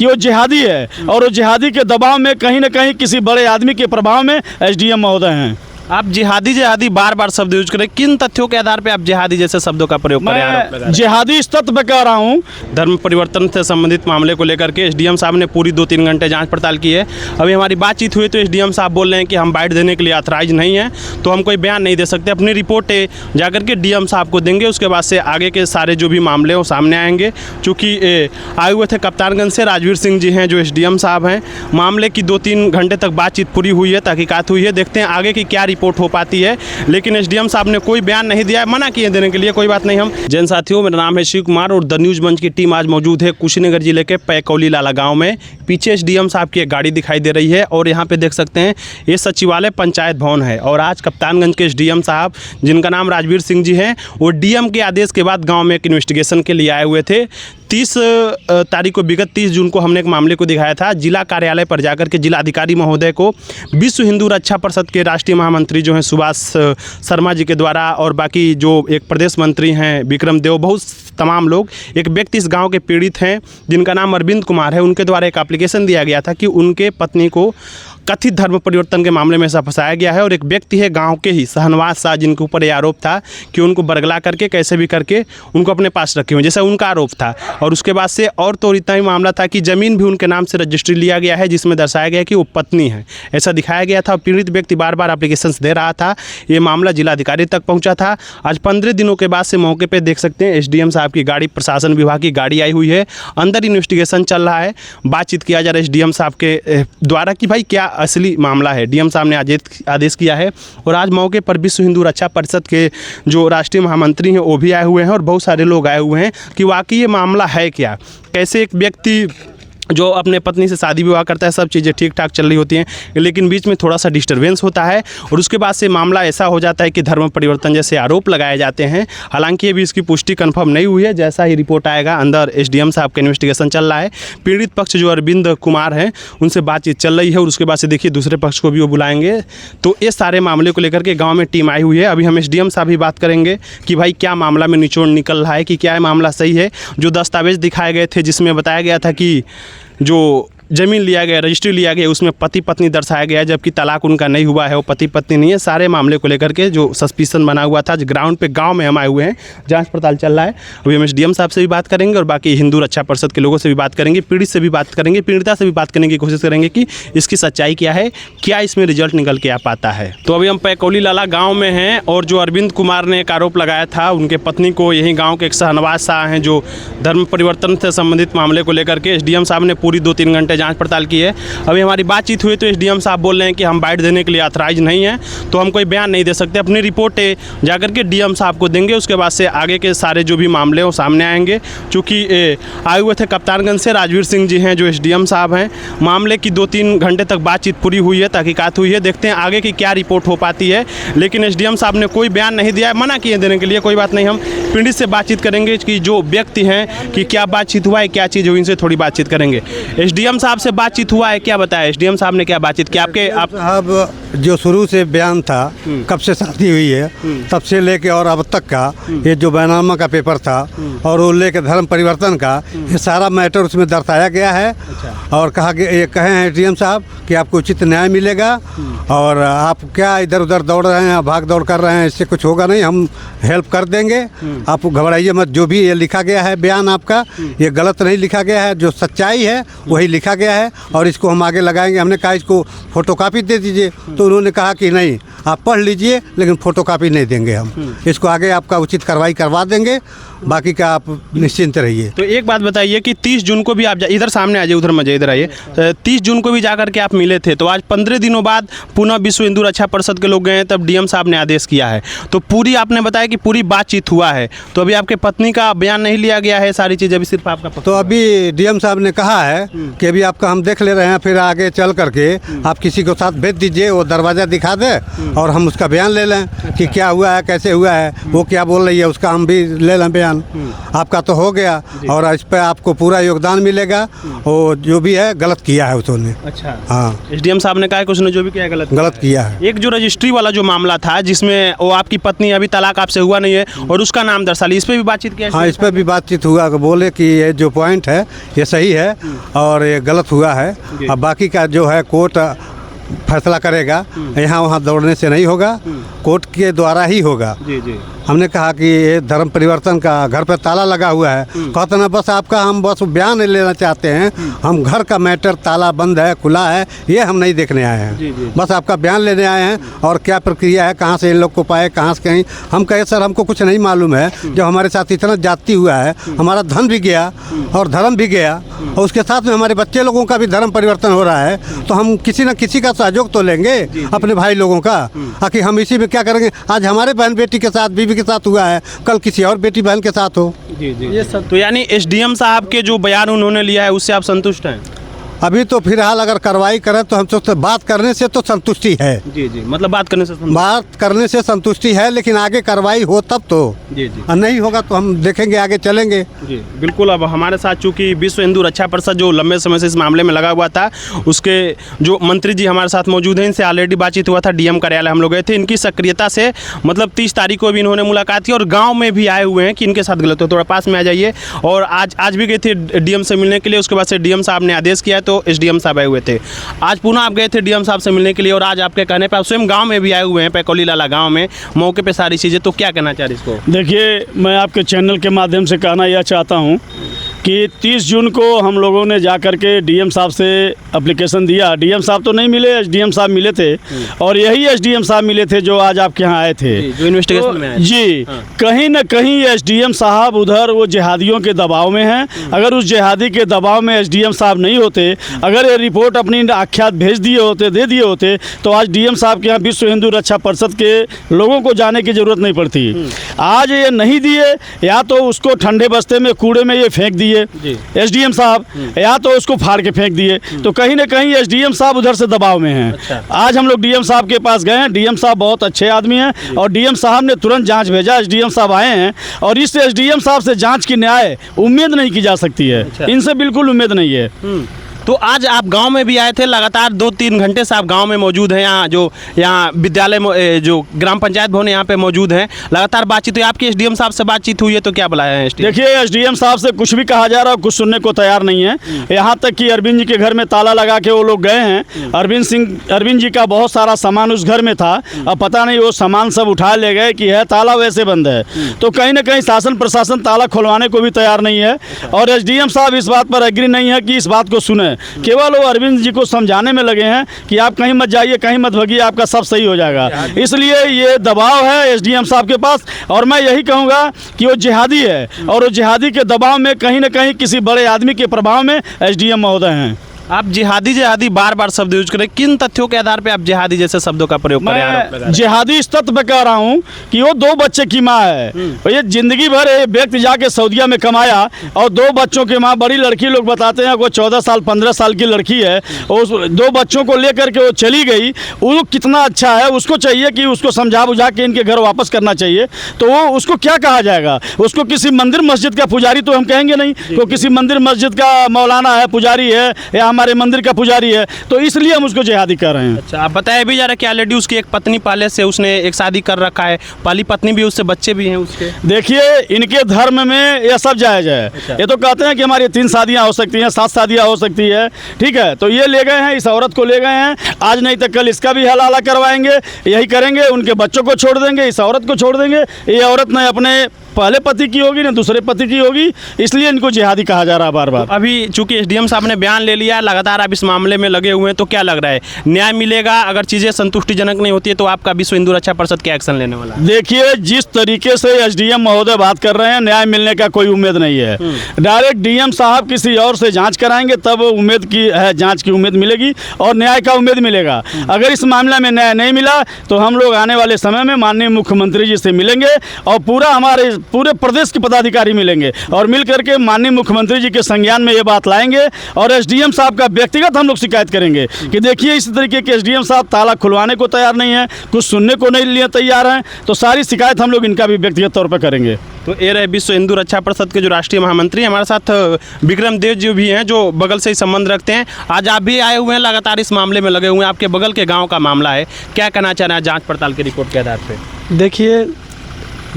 कि वो जिहादी है और वो जिहादी के दबाव में कहीं ना कहीं किसी बड़े आदमी के प्रभाव में एसडीएम महोदय हैं। आप जिहादी बार बार शब्द यूज करें, किन तथ्यों के आधार पे आप जिहादी जैसे शब्दों का प्रयोग कर रहे हैं? मैं जिहादी इस तत्व पे कह रहा हूँ। धर्म परिवर्तन से संबंधित मामले को लेकर के एसडीएम साहब ने पूरी 2-3 घंटे जांच पड़ताल की है। अभी हमारी बातचीत हुई तो एसडीएम साहब बोल रहे हैं कि हम बाइट देने के लिए ऑथराइज नहीं हैं, तो हम कोई बयान नहीं दे सकते। अपनी रिपोर्ट जाकर के डीएम साहब को देंगे, उसके बाद से आगे के सारे जो भी मामले वो सामने आएंगे। चूँकि आए हुए थे कप्तानगंज से राजवीर सिंह जी हैं जो एसडीएम साहब हैं। मामले की 2-3 घंटे तक बातचीत पूरी हुई है, तहकीकात हुई है। देखते हैं आगे की क्या रिपोर्ट हो पाती है, लेकिन एसडीएम साहब ने कोई बयान नहीं दिया है, मना किए देने के लिए। कोई बात नहीं। हम जैन साथियों, मेरा नाम है शिव कुमार और द न्यूज़ मंच की टीम आज मौजूद है कुशीनगर जिले के पैकौली लाला गांव में। पीछे एसडीएम साहब की एक गाड़ी दिखाई दे रही है और यहाँ पे देख सकते हैं ये सचिवालय पंचायत भवन है। और आज कप्तानगंज के एसडीएम साहब, जिनका नाम राजवीर सिंह जी हैं, वो डीएम के आदेश के बाद गाँव में एक इन्वेस्टिगेशन के लिए आए हुए थे। 30 तारीख को, विगत 30 जून को हमने एक मामले को दिखाया था। जिला कार्यालय पर जाकर के जिलाधिकारी महोदय को विश्व हिंदू रक्षा परिषद के राष्ट्रीय महामंत्री जो हैं सुभाष शर्मा जी के द्वारा, और बाकी जो एक प्रदेश मंत्री हैं विक्रम देव, बहुत तमाम लोग, एक व्यक्ति इस गांव के पीड़ित हैं जिनका नाम अरविंद कुमार है, उनके द्वारा एक एप्लीकेशन दिया गया था कि उनके पत्नी को कथित धर्म परिवर्तन के मामले में ऐसा फंसाया गया है। और एक व्यक्ति है गांव के ही शहनवाज शाह, जिनके ऊपर ये आरोप था कि उनको बरगला करके कैसे भी करके उनको अपने पास रखे हुए, जैसा उनका आरोप था। और उसके बाद से और तो इतना ही मामला था कि ज़मीन भी उनके नाम से रजिस्ट्री लिया गया है, जिसमें दर्शाया गया कि वो पत्नी है, ऐसा दिखाया गया था। पीड़ित व्यक्ति बार बार एप्लीकेशन दे रहा था। ये मामला जिलाधिकारी तक पहुँचा था। आज 15 दिनों के बाद से मौके पर देख सकते हैं एसडीएम साहब की गाड़ी, प्रशासन विभाग की गाड़ी आई हुई है। अंदर इन्वेस्टिगेशन चल रहा है, बातचीत किया जा रहा है एसडीएम साहब के द्वारा कि भाई क्या असली मामला है। डीएम साहब ने आदेश किया है। और आज मौके पर विश्व हिंदू रक्षा परिषद के जो राष्ट्रीय महामंत्री हैं वो भी आए हुए हैं और बहुत सारे लोग आए हुए हैं कि वाकई ये मामला है क्या, कैसे एक व्यक्ति जो अपने पत्नी से शादी विवाह करता है, सब चीज़ें ठीक ठाक चल रही होती हैं, लेकिन बीच में थोड़ा सा डिस्टर्बेंस होता है और उसके बाद से मामला ऐसा हो जाता है कि धर्म परिवर्तन जैसे आरोप लगाए जाते हैं। हालांकि ये भी इसकी पुष्टि कंफर्म नहीं हुई है। जैसा ही रिपोर्ट आएगा, अंदर एसडीएम साहब का इन्वेस्टिगेशन चल रहा है। पीड़ित पक्ष जो अरविंद कुमार हैं, उनसे बातचीत चल रही है और उसके बाद से देखिए दूसरे पक्ष को भी वो बुलाएंगे। तो ये सारे मामले को लेकर के गाँव में टीम आई हुई है। अभी हम एसडीएम साहब भी बात करेंगे कि भाई क्या मामला में निचोड़ निकल रहा है, कि क्या मामला सही है। जो दस्तावेज दिखाए गए थे जिसमें बताया गया था कि जो ज़मीन लिया गया, रजिस्ट्री लिया गया, उसमें पति पत्नी दर्शाया गया है, जबकि तलाक उनका नहीं हुआ है, वो पति पत्नी नहीं है। सारे मामले को लेकर के जो सस्पिशन बना हुआ था, ग्राउंड पे गांव में हम आए हुए हैं, जांच पड़ताल चल रहा है। अभी हम एसडीएम साहब से भी बात करेंगे और बाकी हिंदू रक्षा परिषद के लोगों से भी बात करेंगे, पीड़ित से भी बात करेंगे, पीड़िता से भी बात करने की कोशिश करेंगे कि इसकी सच्चाई क्या है, क्या इसमें रिजल्ट निकल के आ पाता है। तो अभी हम पैकौली लाला गाँव में हैं और जो अरविंद कुमार ने एक आरोप लगाया था, उनके पत्नी को यही गाँव के एक शहनवाज शाह हैं जो धर्म परिवर्तन से संबंधित मामले को लेकर के एसडीएम साहब ने पूरी 2-3 घंटे जाँच पड़ताल की है। अभी हमारी बातचीत हुई तो एसडीएम साहब बोल रहे हैं कि हम बाइट देने के लिए ऑथराइज नहीं हैं, तो हम कोई बयान नहीं दे सकते। अपनी रिपोर्ट जाकर के डीएम साहब को देंगे, उसके बाद से आगे के सारे जो भी मामले वो सामने आएंगे। चूँकि आए हुए थे कप्तानगंज से राजवीर सिंह जी हैं जो एसडीएम साहब हैं। मामले की 2-3 घंटे तक बातचीत पूरी हुई है, तहकीकात हुई है। देखते हैं आगे की क्या रिपोर्ट हो पाती है, लेकिन एसडीएम साहब ने कोई बयान नहीं दिया है, मना किए देने के लिए। कोई बात नहीं। हम पीड़ित से बातचीत करेंगे कि जो व्यक्ति हैं कि क्या बातचीत हुआ है, क्या चीज़ हुई, इनसे थोड़ी बातचीत करेंगे। एसडीएम साहब से बातचीत हुआ है, क्या बताया एसडीएम साहब ने, क्या बातचीत किया आपके? आप साहब जो शुरू से बयान था, कब से शादी हुई है तब से लेके और अब तक का ये जो बैनामा का पेपर था और वो लेके धर्म परिवर्तन का, ये सारा मैटर उसमें दर्शाया गया है। और कहा कि ये कहे हैं डीएम साहब कि आपको उचित न्याय मिलेगा और आप क्या इधर उधर दौड़ रहे हैं, भाग दौड़ कर रहे हैं, इससे कुछ होगा नहीं, हम हेल्प कर देंगे, आप घबराइए मत। जो भी ये लिखा गया है बयान आपका, ये गलत नहीं लिखा गया है, जो सच्चाई है वही लिखा गया है और इसको हम आगे लगाएंगे। हमने कहा इसको फोटोकॉपी दे दीजिए, तो उन्होंने कहा कि नहीं, आप पढ़ लीजिए लेकिन फोटोकॉपी नहीं देंगे हम, इसको आगे आपका उचित कार्रवाई करवा देंगे, बाकी का आप निश्चिंत रहिए। तो एक बात बताइए कि 30 जून को भी आप इधर सामने आ जाइए, उधर मजे इधर आइए। 30 जून को भी जाकर के आप मिले थे, तो आज 15 दिनों बाद पुनः विश्व हिंदू रक्षा परिषद के लोग गए हैं, तब डीएम साहब ने आदेश किया है। तो पूरी आपने बताया कि पूरी बातचीत हुआ है, तो अभी आपके पत्नी का बयान नहीं लिया गया है, सारी चीज़ अभी सिर्फ आपका? तो अभी डीएम साहब ने कहा है कि अभी आपका हम देख ले रहे हैं, फिर आगे चल करके आप किसी को साथ भेज दीजिए, वो दरवाज़ा दिखा दे और हम उसका बयान ले लें कि क्या हुआ है, कैसे हुआ है, वो क्या बोल रही है, उसका हम भी ले लें बयान। बयान, आपका तो हो गया और इस पर आपको पूरा योगदान मिलेगा। और जो भी है गलत किया है उसने। अच्छा, हाँ, एसडीएम साहब ने कहा कि उसने जो भी किया है गलत किया है। एक जो रजिस्ट्री वाला जो मामला था जिसमें वो आपकी पत्नी अभी तलाक आपसे हुआ नहीं है और उसका नाम दर्शा ली, इस पे भी बातचीत किया? हाँ, इस पर भी बातचीत हुआ, बोले कि ये जो पॉइंट है ये सही है और ये गलत हुआ है। अब बाकी का जो है कोर्ट फैसला करेगा, यहाँ वहाँ दौड़ने से नहीं होगा, कोर्ट के द्वारा ही होगा। जी जी। हमने कहा कि ये धर्म परिवर्तन का घर पे ताला लगा हुआ है, कहते ना बस आपका हम बस बयान लेना चाहते हैं, हम घर का मैटर ताला बंद है खुला है ये हम नहीं देखने आए हैं, बस आपका बयान लेने आए हैं और क्या प्रक्रिया है, कहाँ से इन लोग को पाए, कहाँ से कहीं। हम कहे सर हमको कुछ नहीं मालूम है, जब हमारे साथ इतना जाति हुआ है, हमारा धन भी गया और धर्म भी गया और उसके साथ में हमारे बच्चे लोगों का भी धर्म परिवर्तन हो रहा है, तो हम किसी न किसी का सहयोग तो लेंगे अपने भाई लोगों का। आखिर हम इसी में क्या करेंगे, आज हमारे बहन बेटी के साथ बीवी के साथ हुआ है, कल किसी और बेटी बहन के साथ हो। जी जी, ये सब। तो यानी एसडीएम साहब के जो बयान उन्होंने लिया है उससे आप संतुष्ट हैं? अभी तो फिलहाल अगर कार्रवाई करें तो हम सोचते बात करने से तो संतुष्टि है। जी जी, मतलब बात करने से संतुष्टि है, लेकिन आगे कार्रवाई हो तब तो। जी जी, और नहीं होगा तो हम देखेंगे आगे चलेंगे। जी बिल्कुल। अब हमारे साथ चूँकि विश्व हिंदू रक्षा परिषद जो लंबे समय से इस मामले में लगा हुआ था, उसके जो मंत्री जी हमारे साथ मौजूद हैं, इनसे ऑलरेडी बातचीत हुआ था, डीएम कार्यालय हम लोग गए थे। इनकी सक्रियता से मतलब 30 तारीख को भी इन्होंने मुलाकात की और गाँव में भी आए हुए हैं कि इनके साथ गलत हो, थोड़ा पास में आ जाइए। और आज भी गए थे डीएम से मिलने के लिए, उसके बाद से डीएम साहब ने आदेश किया तो एसडीएम साहब आए हुए थे। आज पुनः आप गए थे डीएम साहब से मिलने के लिए और आज आपके कहने पर आप स्वयं गांव में भी आए हुए हैं, पैकोली लाला गांव में, मौके पे सारी चीज़ें। तो क्या कहना चाह रहे इसको? देखिए, मैं आपके चैनल के माध्यम से कहना यह चाहता हूं कि 30 जून को हम लोगों ने जा कर के डीएम साहब से एप्लीकेशन दिया। डीएम साहब तो नहीं मिले, एसडीएम साहब मिले थे और यही एसडीएम साहब मिले थे जो आज आपके यहाँ आए थे, जो इन्वेस्टिगेशन में आए। जी, कहीं न कहीं एसडीएम साहब उधर वो जिहादियों के दबाव में हैं। अगर उस जिहादी के दबाव में एसडीएम साहब नहीं होते, अगर ये रिपोर्ट अपनी आख्यात भेज दिए होते, दे दिए होते, तो आज डीएम साहब के यहाँ विश्व हिंदू रक्षा परिषद के लोगों को जाने की जरूरत नहीं पड़ती। आज ये नहीं दिए, या तो उसको ठंडे बस्ते में कूड़े में ये फेंक दिए एसडीएम साहब, या तो उसको फाड़ के फेंक दिए। तो कहीं ना कहीं एसडीएम साहब उधर से दबाव में हैं। अच्छा। आज हम लोग डीएम साहब के पास गए हैं, डीएम साहब बहुत अच्छे आदमी हैं और डीएम साहब ने तुरंत जांच भेजा। एसडीएम साहब आए हैं और इस एसडीएम साहब से जांच की न्याय उम्मीद नहीं की जा सकती है। अच्छा। इनसे बिल्कुल उम्मीद नहीं है। तो आज आप गांव में भी आए थे, लगातार 2-3 घंटे से आप गांव में मौजूद हैं। यहाँ विद्यालय जो ग्राम पंचायत भवन यहाँ पे मौजूद हैं, लगातार बातचीत हुई। आपकी एसडीएम साहब से बातचीत हुई है तो क्या बुलाया है? देखिए, एसडीएम साहब से कुछ भी कहा जा रहा है, कुछ सुनने को तैयार नहीं है। यहाँ तक कि अरविंद जी के घर में ताला लगा के वो लोग गए हैं। अरविंद जी का बहुत सारा सामान उस घर में था, अब पता नहीं वो सामान सब उठा ले गए कि है ताला वैसे बंद है। तो कहीं ना कहीं शासन प्रशासन ताला खुलवाने को भी तैयार नहीं है और एसडीएम साहब इस बात पर एग्री नहीं है कि इस बात को सुने। केवल वो अरविंद जी को समझाने में लगे हैं कि आप कहीं मत जाइए, कहीं मत भागिए, आपका सब सही हो जाएगा। इसलिए ये दबाव है एसडीएम साहब के पास और मैं यही कहूँगा कि वो जिहादी है और वो जिहादी के दबाव में कहीं ना कहीं किसी बड़े आदमी के प्रभाव में एसडीएम महोदय हैं। आप जिहादी बार शब्द यूज करें, किन तथ्यों के आधार पे आप जिहादी जैसे शब्दों का प्रयोग कर रहे हैं? मैं जिहादी इस तथ्य पे कह रहा हूँ कि वो 2 बच्चे की माँ है। ये जिंदगी भर ये व्यक्ति जाके सऊदीया में कमाया और 2 बच्चों की माँ, बड़ी लड़की लोग बताते हैं, वो 14 साल 15 साल की लड़की है, और उस 2 बच्चों को लेकर के वो चली गई। वो कितना अच्छा है, उसको चाहिए कि उसको समझा बुझा के इनके घर वापस करना चाहिए। तो वो उसको क्या कहा जाएगा? उसको किसी मंदिर मस्जिद का पुजारी तो हम कहेंगे नहीं, वो किसी मंदिर मस्जिद का मौलाना है, पुजारी है, या हमारे मंदिर का पुजारी है, तो इसलिए हम उसको जिहादी कर रहे हैं। अच्छा, आप बताया भी जा रहा है कि ऑलरेडी उसकी एक पत्नी पहले से उसने एक शादी कर रखा है, पहली पत्नी भी, उससे बच्चे भी हैं उसके। देखिए, इनके धर्म में यह सब जायज है। अच्छा। ये तो कहते हैं कि हमारी 3 शादियां हो सकती हैं, 7 शादियां हो सकती है, ठीक है। तो ये ले गए हैं, इस औरत को ले गए हैं, आज नहीं तो कल इसका भी हलाला करवाएंगे, यही करेंगे। उनके बच्चों को छोड़ देंगे, इस औरत को छोड़ देंगे। ये औरत ने अपने पहले पति की होगी ना दूसरे पति की होगी, इसलिए इनको जिहादी कहा जा रहा है बार बार। तो अभी चूंकि एसडीएम साहब ने बयान ले लिया, लगातार आप इस मामले में लगे हुए हैं, तो क्या लग रहा है न्याय मिलेगा? अगर चीज़ें संतुष्टिजनक नहीं होती है तो आपका विश्व हिंदू रक्षा परिषद क्या एक्शन लेने वाला है? देखिए, जिस तरीके से एसडीएम महोदय बात कर रहे हैं, न्याय मिलने का कोई उम्मीद नहीं है। डायरेक्ट डीएम साहब किसी और से जांच कराएंगे तब उम्मीद की है, जांच की उम्मीद मिलेगी और न्याय का उम्मीद मिलेगा। अगर इस मामले में न्याय नहीं मिला तो हम लोग आने वाले समय में माननीय मुख्यमंत्री जी से मिलेंगे और पूरा हमारे पूरे प्रदेश के पदाधिकारी मिलेंगे और मिल करके माननीय मुख्यमंत्री जी के संज्ञान में ये बात लाएंगे और एसडीएम साहब का व्यक्तिगत हम लोग शिकायत करेंगे कि देखिए इस तरीके के एसडीएम साहब ताला खुलवाने को तैयार नहीं है, कुछ सुनने को नहीं लिए तैयार हैं, तो सारी शिकायत हम लोग इनका भी व्यक्तिगत तौर पर करेंगे। तो ये रहे विश्व हिंदू रक्षा परिषद के जो राष्ट्रीय महामंत्री, हमारे साथ विक्रम देव जी भी हैं जो बगल से ही संबंध रखते हैं। आज आप भी आए हुए हैं, लगातार इस मामले में लगे हुए हैं, आपके बगल के गांव का मामला है, क्या कहना चाह रहे हैं जांच पड़ताल की रिपोर्ट के आधार पे? देखिए,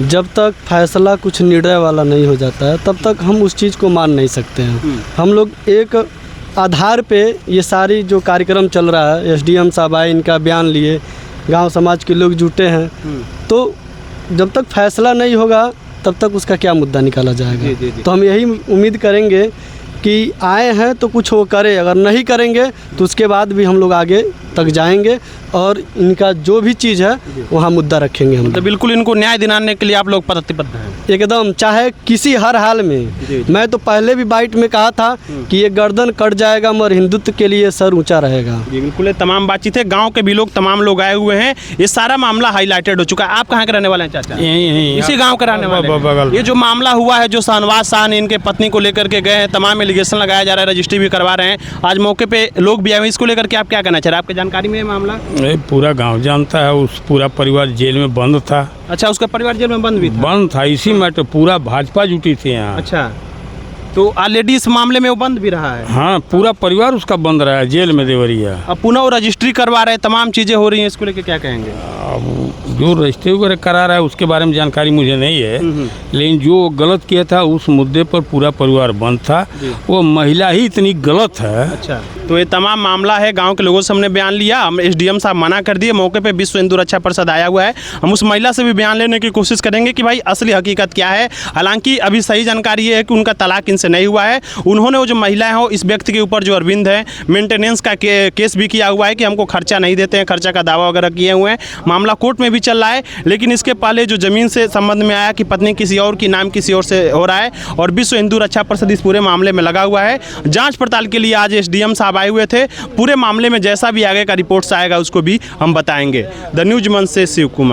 जब तक फैसला कुछ निर्णय वाला नहीं हो जाता है तब तक हम उस चीज़ को मान नहीं सकते हैं। हम लोग एक आधार पे ये सारी जो कार्यक्रम चल रहा है, एसडीएम साहब आए, इनका बयान लिए, गांव समाज के लोग जुटे हैं, तो जब तक फैसला नहीं होगा तब तक उसका क्या मुद्दा निकाला जाएगा। जी। तो हम यही उम्मीद करेंगे कि आए हैं तो कुछ वो करे, अगर नहीं करेंगे तो उसके बाद भी हम लोग आगे तक जाएंगे और इनका जो भी चीज़ है वहाँ मुद्दा रखेंगे हम। तो बिल्कुल इनको न्याय दिलाने के लिए आप लोग प्रतिबद्ध हैं? एकदम, चाहे किसी हर हाल में। मैं तो पहले भी बाइट में कहा था कि ये गर्दन कट जाएगा मगर हिंदुत्व के लिए सर ऊंचा रहेगा। बिल्कुल, ये तमाम बातचीत है, गांव के भी लोग, तमाम लोग आए हुए हैं, ये सारा मामला हाईलाइटेड हो चुका है। आप कहाँ के रहने वाले हैं चाचा? यहीं इसी गाँव के रहने वाले हैं। ये जो मामला हुआ है, जो शाहनवाज शाह ने इनके पत्नी को लेकर के गए हैं, तमाम एलिगेशन लगाया जा रहा है, रजिस्ट्री भी करवा रहे हैं, आज मौके पे लोग भी आए हुए, इसको लेकर के आप क्या कहना चाह रहे हैं? आपकी जानकारी में ये मामला? पूरा गांव जानता है, उस पूरा परिवार जेल में बंद था। अच्छा, उसका परिवार जेल में बंद भी था? बंद था, इसी में तो पूरा भाजपा जुटी थी यहाँ। अच्छा, तो ऑलरेडी इस मामले में वो बंद भी रहा है? हाँ, पूरा परिवार उसका बंद रहा है जेल में, देवरिया। अब पुनः वो रजिस्ट्री करवा रहे हैं, तमाम चीज़ें हो रही हैं, इसको लेकर क्या कहेंगे? अब जो रजिस्ट्री वगैरह करा रहा है उसके बारे में जानकारी मुझे नहीं है, लेकिन जो गलत किया था उस मुद्दे पर पूरा परिवार बंद था। वो महिला ही इतनी गलत है। अच्छा, तो ये तमाम मामला है, गांव के लोगों से हमने बयान लिया, हम एसडीएम साहब मना कर दिए, मौके पे विश्व हिंदू रक्षा परिषद आया हुआ है, हम उस महिला से भी बयान लेने की कोशिश करेंगे कि भाई असली हकीकत क्या है। हालांकि अभी सही जानकारी ये है कि उनका तलाक इनसे नहीं हुआ है। उन्होंने वो जो महिलाएं हो, इस व्यक्ति के ऊपर जो अरविंद है, मेंटेनेंस का केस भी किया हुआ है कि हमको खर्चा नहीं देते हैं, खर्चा का दावा वगैरह किए हुए हैं, मामला कोर्ट में भी चल रहा है। लेकिन इसके पहले जो ज़मीन से संबंध में आया कि पत्नी किसी और की नाम किसी और से हो रहा है, और विश्व हिंदू रक्षा परिषद इस पूरे मामले में लगा हुआ है। जांच पड़ताल के लिए आज एसडीएम साहब आए हुए थे। पूरे मामले में जैसा भी आगे का रिपोर्ट्स आएगा उसको भी हम बताएंगे। द न्यूज़ मंच से शिव कुमार।